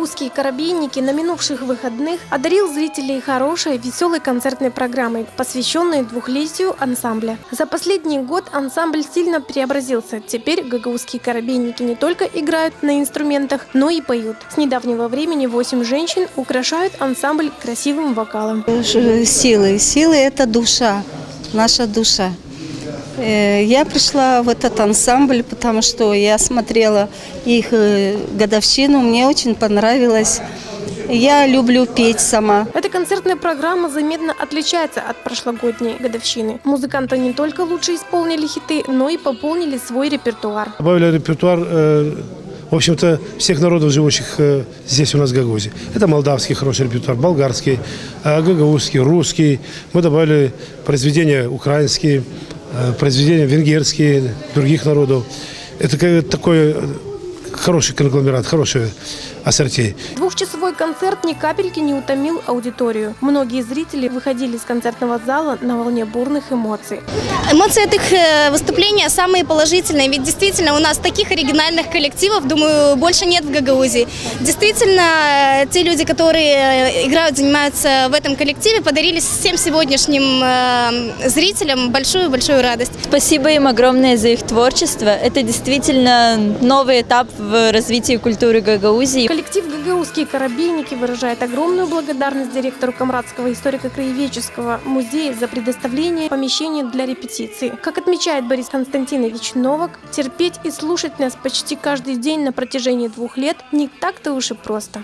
Гагаузские корабейники на минувших выходных одарил зрителей хорошей, веселой концертной программой, посвященной 2-летию ансамбля. За последний год ансамбль сильно преобразился. Теперь гагаузские корабейники не только играют на инструментах, но и поют. С недавнего времени 8 женщин украшают ансамбль красивым вокалом. Силы – это душа, наша душа. Я пришла в этот ансамбль, потому что я смотрела их годовщину, мне очень понравилось. Я люблю петь сама. Эта концертная программа заметно отличается от прошлогодней годовщины. Музыканты не только лучше исполнили хиты, но и пополнили свой репертуар. Добавили репертуар, в общем-то, всех народов, живущих здесь у нас в Гагаузии. Это молдавский хороший репертуар, болгарский, гагаузский, русский. Мы добавили произведения украинские, произведения венгерские, других народов. Это такой хороший конгломерат, хороший ассорти. 2-часовой концерт ни капельки не утомил аудиторию. Многие зрители выходили из концертного зала на волне бурных эмоций. Эмоции от их выступления самые положительные, ведь действительно у нас таких оригинальных коллективов, думаю, больше нет в Гагаузии. Действительно, те люди, которые играют, занимаются в этом коллективе, подарили всем сегодняшним зрителям большую-большую радость. Спасибо им огромное за их творчество. Это действительно новый этап в развитии культуры Гагаузии. Коллектив «Гагаузские корабейники» выражает огромную благодарность директору Камрадского историко-краеведческого музея за предоставление помещения для репетиции. Как отмечает Борис Константинович Новак, терпеть и слушать нас почти каждый день на протяжении 2 лет не так-то уж и просто.